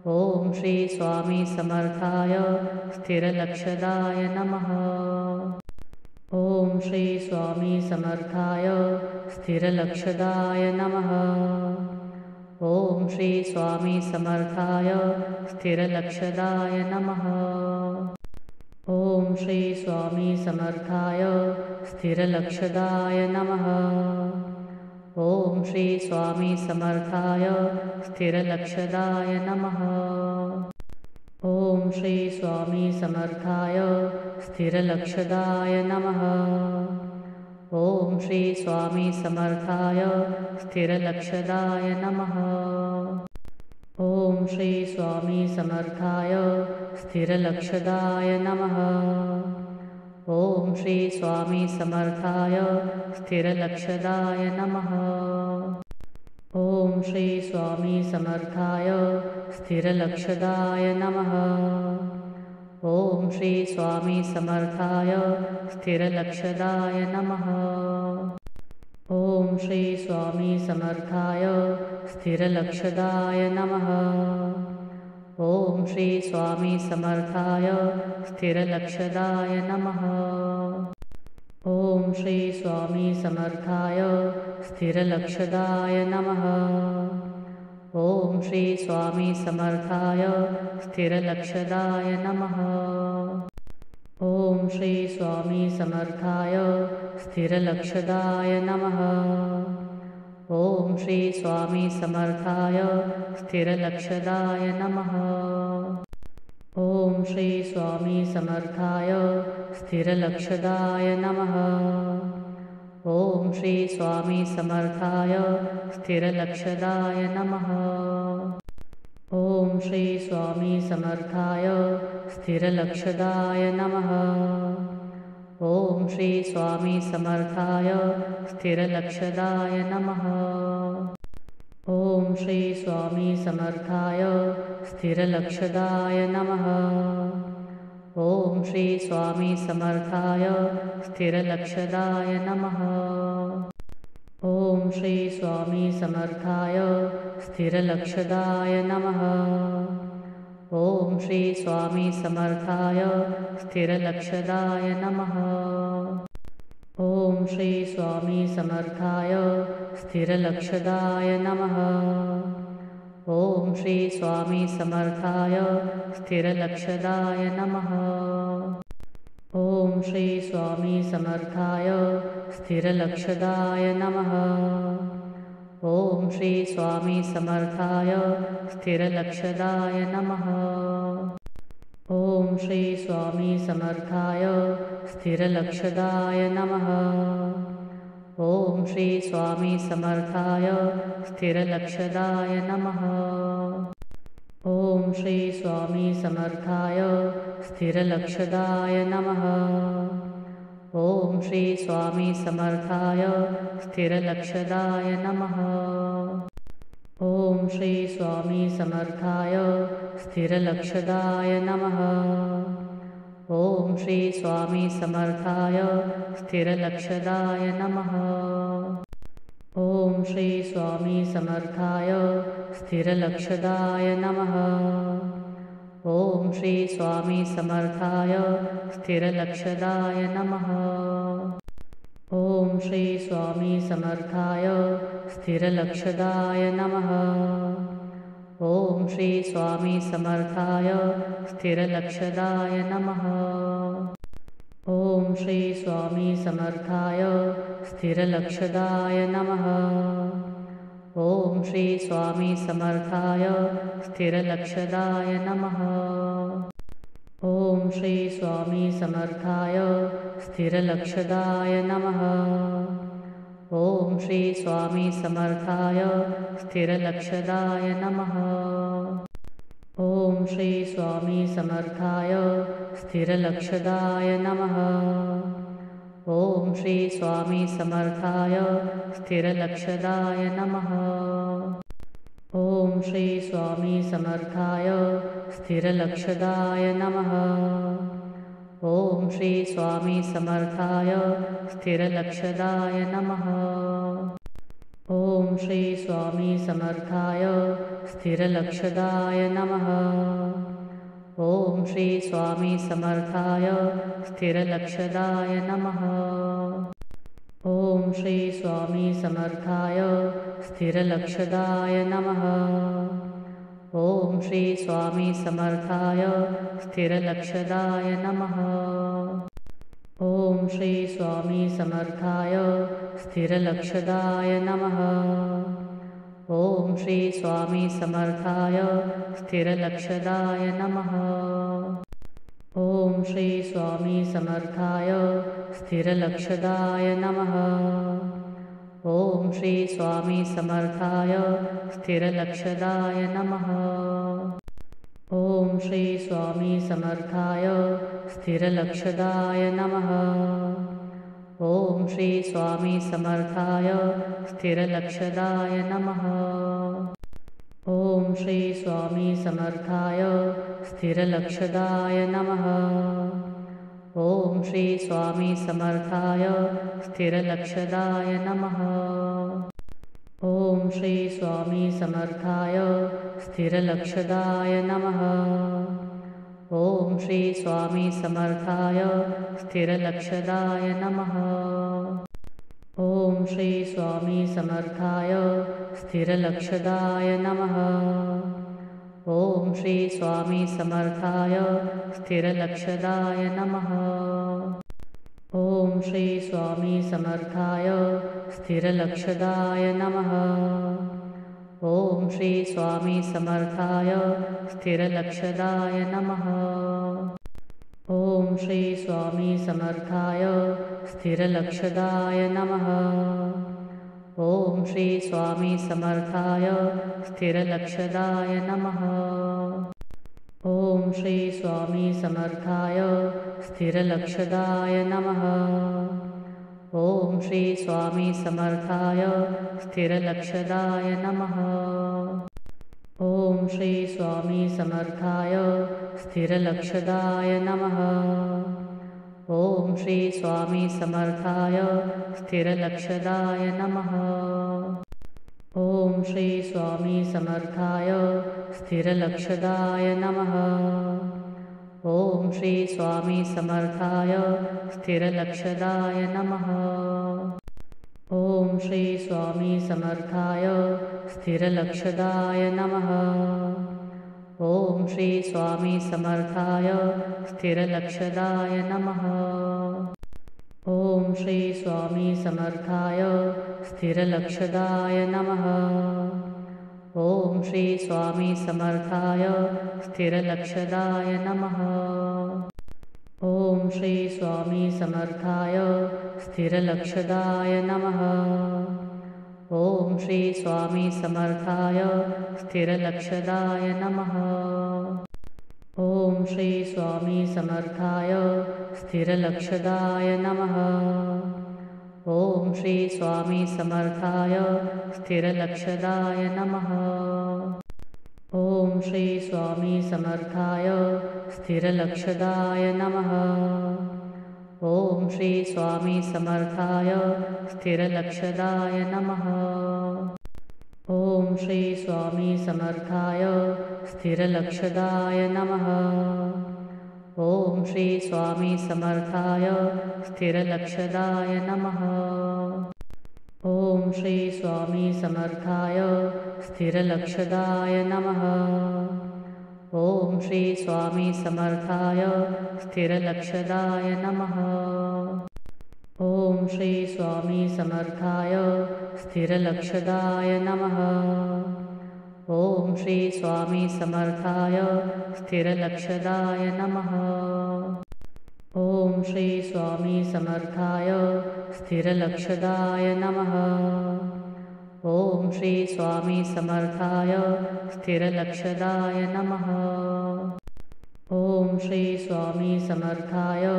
A: ओम श्री स्वामी समर्थाय स्थिरलक्षदाय नमः। ओम श्री स्वामी समर्थाय स्थिरलक्षदाय नमः। ओम श्री स्वामी समर्थाय स्थिरलक्षदाय नमः। ओम श्री स्वामी समर्थाय स्थिरलक्षदाय नमः। ओम श्री स्वामी समर्थाय स्थिरलक्षदाय नमः। ओम श्री स्वामी समर्थाय स्थिरलक्षदाय नमः। ओम श्री स्वामी समर्थाय स्थिरलक्षदाय नमः। ओम श्री स्वामी समर्थाय स्थिरलक्षदाय नमः। ओम श्री स्वामी समर्थाय स्थिरलक्षदाय नमः। ओम श्री स्वामी समर्थाय स्थिरलक्षदाय नमः। ओम श्री स्वामी समर्थाय स्थिरलक्षदाय नमः। ओम श्री स्वामी समर्थाय स्थिरलक्षदाय नमः। ओम श्री स्वामी समर्थाय स्थिरलक्षदाय नमः। ओम श्री स्वामी समर्थाय स्थिरलक्षदाय नमः। ओम श्री स्वामी समर्थाय स्थिरलक्षदाय नमः। ओम श्री स्वामी समर्थाय स्थिरलक्षदाय नमः। ओम श्री स्वामी समर्थाय स्थिरलक्षदाय नमः। ओम श्री स्वामी समर्थाय स्थिरलक्षदाय नमः। ओम श्री स्वामी समर्थाय स्थिरलक्षदाय नमः। ओम श्री स्वामी समर्थाय स्थिरलक्षदाय नमः। ओम श्री स्वामी समर्थाय स्थिरलक्षदाय नमः। ओम श्री स्वामी समर्थाय स्थिरलक्षदाय नमः। ओम श्री स्वामी समर्थाय स्थिरलक्षदाय नमः। ओम श्री स्वामी समर्थाय स्थिरलक्षदाय नमः। ओम श्री स्वामी समर्थाय स्थिरलक्षदाय नमः। ओम श्री स्वामी समर्थाय स्थिरलक्षदाय नमः। ओम श्री स्वामी समर्थाय स्थिरलक्षदाय नमः। ओम श्री स्वामी समर्थाय स्थिरलक्षदाय नमः। ओम श्री स्वामी समर्थाय स्थिरलक्षदाय नमः। ओम श्री स्वामी समर्थाय स्थिरलक्षदाय नमः। ओम श्री स्वामी समर्थाय स्थिरलक्षदाय नमः। ओम श्री स्वामी समर्थाय स्थिरलक्षदाय नमः। ओम श्री स्वामी समर्थाय स्थिरलक्षदाय नमः। ओम श्री स्वामी समर्थाय स्थिरलक्षदाय नमः। ओम श्री स्वामी समर्थाय स्थिरलक्षदाय नमः। ओम श्री स्वामी समर्थाय स्थिरलक्षदाय नमः। ओम श्री स्वामी समर्थाय स्थिरलक्षदाय नमः। ओम श्री स्वामी समर्थाय स्थिरलक्षदाय नमः। ओम श्री स्वामी समर्थाय स्थिरलक्षदाय नमः। ओम श्री स्वामी समर्थाय स्थिरलक्षदाय नमः। ओम श्री स्वामी समर्थाय स्थिरलक्षदाय नमः। ओम श्री स्वामी समर्थाय स्थिरलक्षदाय नमः। ओम श्री स्वामी समर्थाय स्थिरलक्षदाय नमः। ओम श्री स्वामी समर्थाय स्थिरलक्षदाय नमः। ओम श्री स्वामी समर्थाय स्थिरलक्षदाय नमः। ओम श्री स्वामी समर्थाय स्थिरलक्षदाय नमः। ओम श्री स्वामी समर्थाय स्थिरलक्षदाय नमः। ओम श्री स्वामी समर्थाय स्थिरलक्षदाय नमः। ओम श्री स्वामी समर्थाय स्थिरलक्षदाय नमः। ओम श्री स्वामी समर्थाय स्थिरलक्षदाय नमः। ओम श्री स्वामी समर्थाय स्थिरलक्षदाय नमः। ओम श्री स्वामी समर्थाय स्थिरलक्षदाय नमः। ओम श्री स्वामी समर्थाय स्थिरलक्षदाय नमः। ओम श्री स्वामी समर्थाय स्थिरलक्षदाय नमः। ओम श्री स्वामी समर्थाय स्थिरलक्षदाय नमः। ओम श्री स्वामी समर्थाय स्थिरलक्षदाय नमः। ओम श्री स्वामी समर्थाय स्थिरलक्षदाय नमः। ओम श्री स्वामी समर्थाय स्थिरलक्षदाय नमः। ओम श्री स्वामी समर्थाय स्थिरलक्षदाय नमः। ओम श्री स्वामी समर्थाय स्थिरलक्षदाय नमः। ओम श्री स्वामी समर्थाय स्थिरलक्षदाय नमः। ओम श्री स्वामी समर्थाय स्थिरलक्षदाय नमः। ओम श्री स्वामी समर्थाय स्थिरलक्षदाय नमः। ओम श्री स्वामी समर्थाय स्थिरलक्षदाय नमः। ओम श्री स्वामी समर्थाय स्थिरलक्षदाय नमः। ओम श्री स्वामी समर्थाय स्थिरलक्षदाय नमः। ओम श्री स्वामी समर्थाय स्थिरलक्षदाय नमः। ओम श्री स्वामी समर्थाय स्थिरलक्षदाय नमः। ओम श्री स्वामी समर्थाय स्थिरलक्षदाय नमः। ओम श्री स्वामी समर्थाय स्थिरलक्षदाय नमः। ओम श्री स्वामी समर्थाय स्थिरलक्षदाय नमः। ओम श्री स्वामी समर्थाय स्थिरलक्षदाय नमः। ओम श्री स्वामी समर्थाय स्थिरलक्षदाय नमः। ओम श्री स्वामी समर्थाय स्थिरलक्षदाय नमः। ओम श्री स्वामी समर्थाय स्थिरलक्षदाय नमः। ओम श्री स्वामी समर्थाय स्थिरलक्षदाय नमः। ओम श्री स्वामी समर्थाय स्थिरलक्षदाय नमः। ओम श्री स्वामी समर्थाय स्थिरलक्षदाय नमः। ओम श्री स्वामी समर्थाय स्थिरलक्षदाय नमः। ओम श्री स्वामी समर्थाय स्थिरलक्षदाय नमः। ओम श्री स्वामी समर्थाय स्थिरलक्षदाय नमः। ओम श्री स्वामी समर्थाय स्थिरलक्षदाय नमः। ओम श्री स्वामी समर्थाय स्थिरलक्षदाय नमः। ओम श्री स्वामी समर्थाय स्थिरलक्षदाय नमः। ओम श्री स्वामी समर्थाय स्थिरलक्षदाय नमः। ओम श्री स्वामी समर्थाय स्थिरलक्षदाय नमः। ओम श्री स्वामी समर्थाय स्थिरलक्षदाय नमः। ओम श्री स्वामी समर्थाय स्थिरलक्षदाय नमः। ओम श्री स्वामी समर्थाय स्थिरलक्षदाय नमः। ओम श्री स्वामी समर्थाय स्थिरलक्षदाय नमः। ओम श्री स्वामी समर्थाय स्थिरलक्षदाय नमः। ओम श्री स्वामी समर्थाय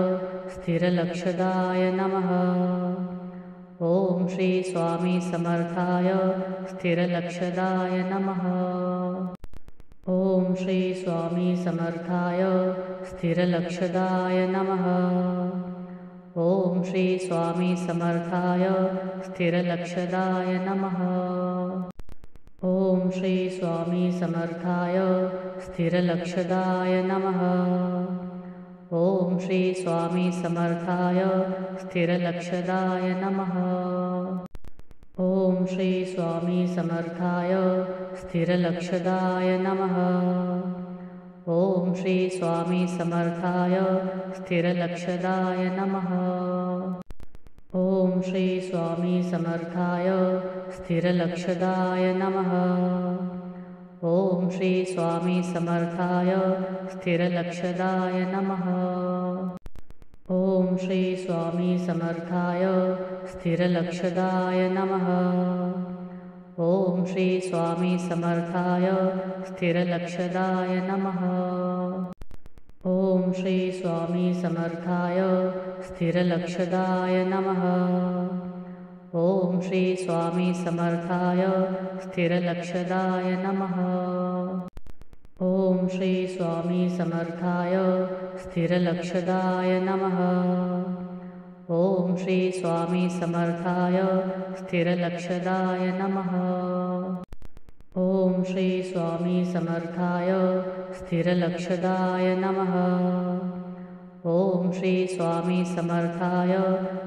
A: स्थिरलक्षदाय नमः। ओम श्री स्वामी समर्थाय स्थिरलक्षदाय नमः। ओम श्री स्वामी समर्थाय स्थिरलक्षदाय नमः। ओम श्री स्वामी समर्थाय स्थिरलक्षदाय नमः। ओम श्री स्वामी समर्थाय स्थिरलक्षदाय नमः। ओम श्री स्वामी समर्थाय स्थिरलक्षदाय नमः। ओम श्री स्वामी समर्थाय स्थिरलक्षदाय नमः। ओम श्री स्वामी समर्थाय स्थिरलक्षदाय नमः। ओम श्री स्वामी समर्थाय स्थिरलक्षदाय नमः। ओम श्री स्वामी समर्थाय स्थिरलक्षदाय नमः। ओम श्री स्वामी समर्थाय स्थिरलक्षदाय नमः। ओम श्री स्वामी समर्थाय स्थिरलक्षदाय नमः। ओम श्री स्वामी समर्थाय स्थिरलक्षदाय नमः। ओम श्री स्वामी समर्थाय स्थिरलक्षदाय नमः। ओम श्री स्वामी समर्थाय स्थिरलक्षदाय नमः। ओम श्री स्वामी समर्थाय स्थिरलक्षदाय नमः। ओम श्री स्वामी समर्थाय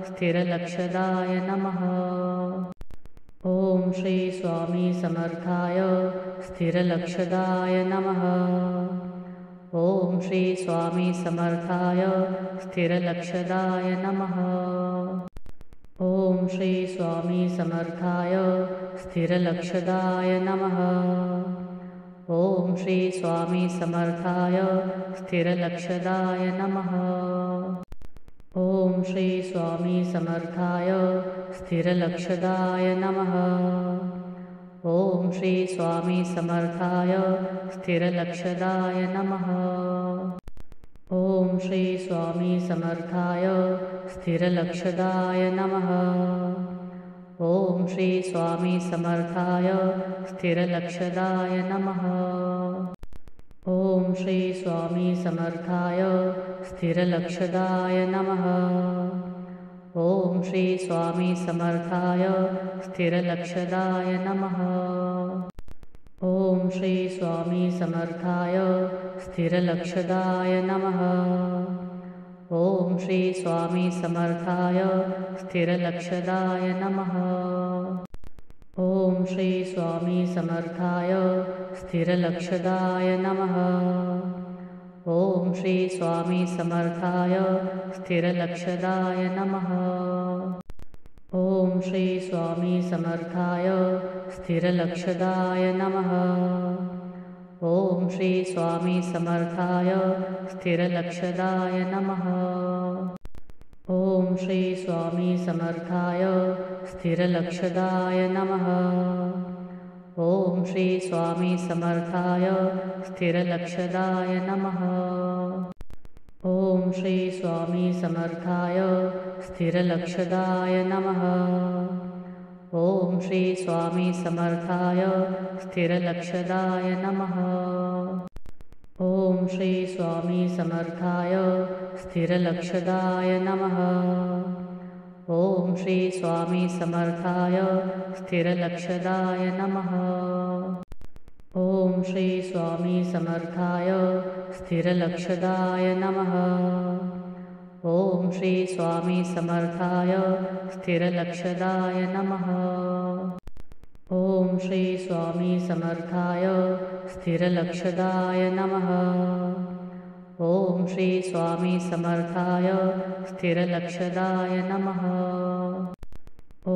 A: स्थिरलक्षदाय नमः। ओम श्री स्वामी समर्थाय स्थिरलक्षदाय नमः। ओम श्री स्वामी समर्थाय स्थिरलक्षदाय नमः। ओम श्री स्वामी समर्थाय स्थिरलक्षदाय नमः। ओम श्री स्वामी समर्थाय स्थिरलक्षदाय नमः। ओम श्री स्वामी समर्थाय स्थिरलक्षदाय नमः। ओम श्री स्वामी समर्थाय स्थिरलक्षदाय नमः। ओम श्री स्वामी समर्थाय स्थिरलक्षदाय नमः। ओम श्री स्वामी समर्थाय स्थिरलक्षदाय नमः। ओम श्री स्वामी समर्थाय स्थिरलक्षदाय नमः। ओम श्री स्वामी समर्थाय स्थिरलक्षदाय नमः। ओम श्री स्वामी समर्थाय स्थिरलक्षदाय नमः। ओम श्री स्वामी समर्थाय स्थिरलक्षदाय नमः। ओम श्री स्वामी समर्थाय स्थिरलक्षदाय नमः। ओम श्री स्वामी समर्थाय स्थिरलक्षदाय नमः। ओम श्री स्वामी समर्थाय स्थिरलक्षदाय नमः। ओम श्री स्वामी समर्थाय स्थिरलक्षदाय नमः। ओम श्री स्वामी समर्थाय स्थिरलक्षदाय नमः। ओम श्री स्वामी समर्थाय स्थिरलक्षदाय नमः। ओम श्री स्वामी समर्थाय स्थिरलक्षदाय नमः। ओम श्री स्वामी समर्थाय स्थिरलक्षदाय नमः। ओम श्री स्वामी समर्थाय स्थिरलक्षदाय नमः। ओम श्री स्वामी समर्थाय स्थिरलक्षदाय नमः। ओम श्री स्वामी समर्थाय स्थिरलक्षदाय नमः। ओम श्री स्वामी समर्थाय स्थिरलक्षदाय नमः। ओम श्री स्वामी समर्थाय स्थिरलक्षदाय नमः। ओम श्री स्वामी समर्थाय स्थिरलक्षदाय नमः। ओम श्री स्वामी समर्थाय स्थिरलक्षदाय नमः।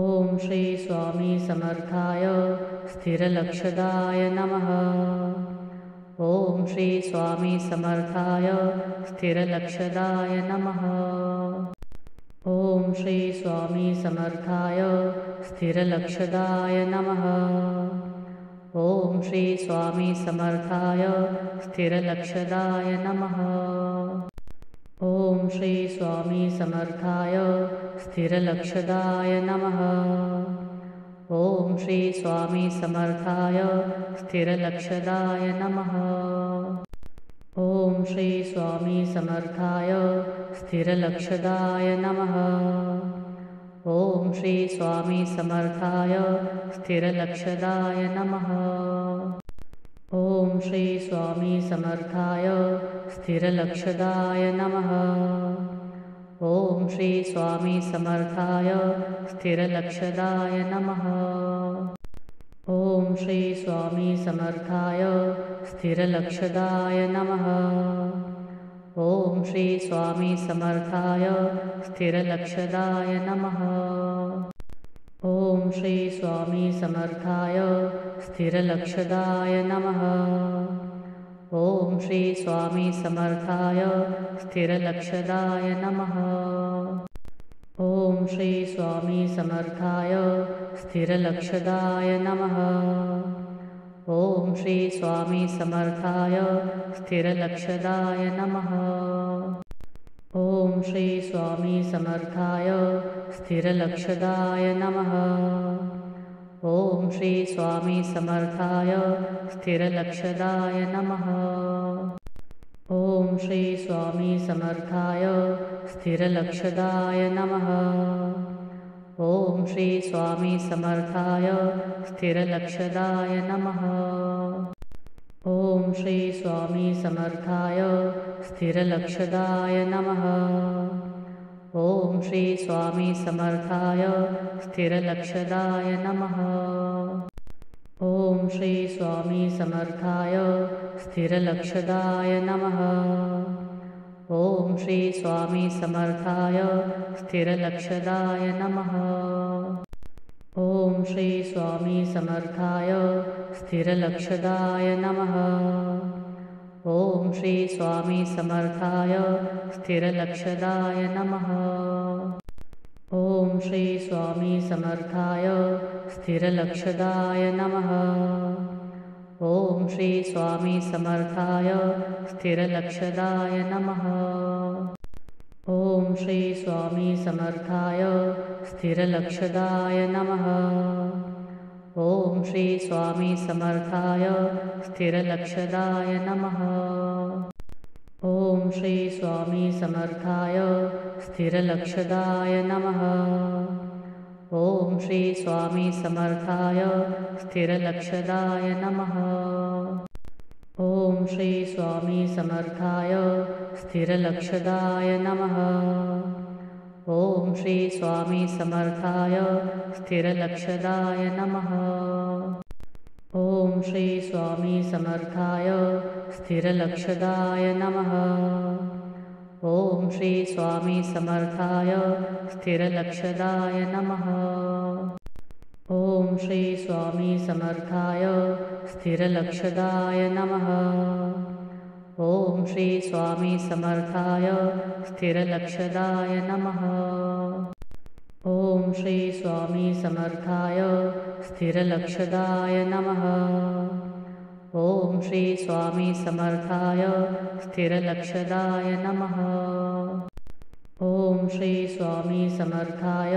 A: ओम श्री स्वामी समर्थाय स्थिरलक्षदाय नमः। ओम श्री स्वामी समर्थाय स्थिरलक्षदाय नमः। ओम श्री स्वामी समर्थाय स्थिरलक्षदाय नमः। ओम श्री स्वामी समर्थाय स्थिरलक्षदाय नमः। ओम श्री स्वामी समर्थाय स्थिरलक्षदाय नमः। ओम श्री स्वामी समर्थाय स्थिरलक्षदाय नमः। ओम श्री स्वामी समर्थाय स्थिरलक्षदाय नमः। ओम श्री स्वामी समर्थाय स्थिरलक्षदाय नमः। ओम श्री स्वामी समर्थाय स्थिरलक्षदाय नमः। ओम श्री स्वामी समर्थाय स्थिरलक्षदाय नमः। ओम श्री स्वामी समर्थाय स्थिरलक्षदाय नमः। ओम श्री स्वामी समर्थाय स्थिरलक्षदाय नमः। ओम श्री स्वामी समर्थाय स्थिरलक्षदाय नमः। ओम श्री स्वामी समर्थाय स्थिरलक्षदाय नमः। ओम श्री स्वामी समर्थाय स्थिरलक्षदाय नमः। ओम श्री स्वामी समर्थाय स्थिरलक्षदाय नमः। ओम श्री स्वामी समर्थाय स्थिरलक्षदाय नमः। ओम श्री स्वामी समर्थाय स्थिरलक्षदाय नमः। ओम श्री स्वामी समर्थाय स्थिरलक्षदाय नमः। ओम श्री स्वामी समर्थाय स्थिरलक्षदाय नमः। ओम श्री स्वामी समर्थाय स्थिरलक्षदाय नमः। ओम श्री स्वामी समर्थाय स्थिरलक्षदाय नमः। ओम श्री स्वामी समर्थाय स्थिरलक्षदाय नमः। ओम श्री स्वामी समर्थाय स्थिरलक्षदाय नमः। ओम श्री स्वामी समर्थाय स्थिरलक्षदाय नमः। ओम श्री स्वामी समर्थाय स्थिरलक्षदाय नमः। ओम श्री स्वामी समर्थाय स्थिरलक्षदाय नमः। ओम श्री स्वामी समर्थाय स्थिरलक्षदाय नमः। ओम श्री स्वामी समर्थाय स्थिरलक्षदाय नमः। ओम श्री स्वामी समर्थाय स्थिरलक्षदाय नमः। ओम श्री स्वामी समर्थाय स्थिरलक्षदाय नमः। ओम श्री स्वामी समर्थाय स्थिरलक्षदाय नमः। ओम श्री स्वामी समर्थाय स्थिरलक्षदाय नमः। ओम श्री स्वामी समर्थाय स्थिरलक्षदाय नमः। ओम श्री स्वामी समर्थाय स्थिरलक्षदाय नमः। ओम श्री स्वामी समर्थाय स्थिरलक्षदाय नमः। ओम श्री स्वामी समर्थाय स्थिरलक्षदाय नमः। ओम श्री स्वामी समर्थाय स्थिरलक्षदाय नमः। ओम श्री स्वामी समर्थाय स्थिरलक्षदाय नमः। ओम श्री स्वामी समर्थाय स्थिरलक्षदाय नमः। ओम श्री स्वामी समर्थाय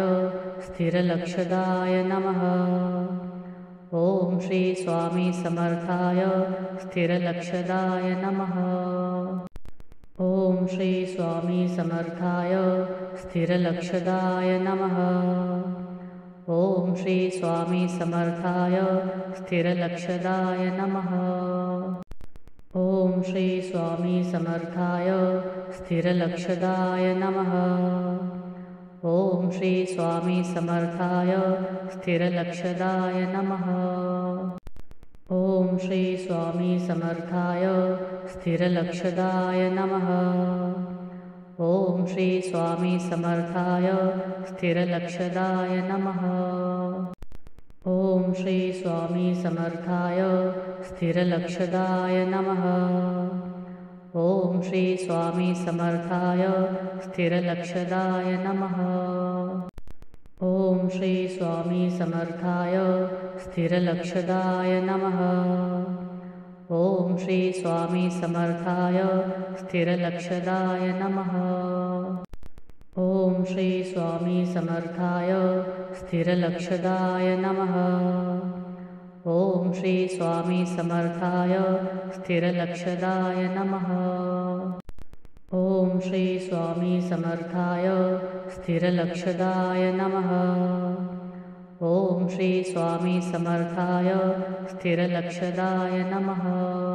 A: स्थिरलक्षदाय नमः। ओम श्री स्वामी समर्थाय स्थिरलक्षदाय नमः। ओम श्री स्वामी समर्थाय स्थिरलक्षदाय नमः। ओम श्री स्वामी समर्थाय स्थिरलक्षदाय नमः। ओम श्री स्वामी समर्थाय स्थिरलक्षदाय नमः। ओम श्री स्वामी समर्थाय स्थिरलक्षदाय नमः। ओम श्री स्वामी समर्थाय स्थिरलक्षदाय नमः। ओम श्री स्वामी समर्थाय स्थिरलक्षदाय नमः। ओम श्री स्वामी समर्थाय स्थिरलक्षदाय नमः। ओम श्री स्वामी समर्थाय स्थिरलक्षदाय नमः। ओम श्री स्वामी समर्थाय स्थिरलक्षदाय नमः। ओम श्री स्वामी समर्थाय स्थिरलक्षदाय नमः। ओम श्री स्वामी समर्थाय स्थिरलक्षदाय नमः। ओम श्री स्वामी समर्थाय स्थिरलक्षदाय नमः। ओम श्री स्वामी समर्थाय स्थिरलक्षदाय नमः। ओम श्री स्वामी समर्थाय स्थिरलक्षदाय नमः।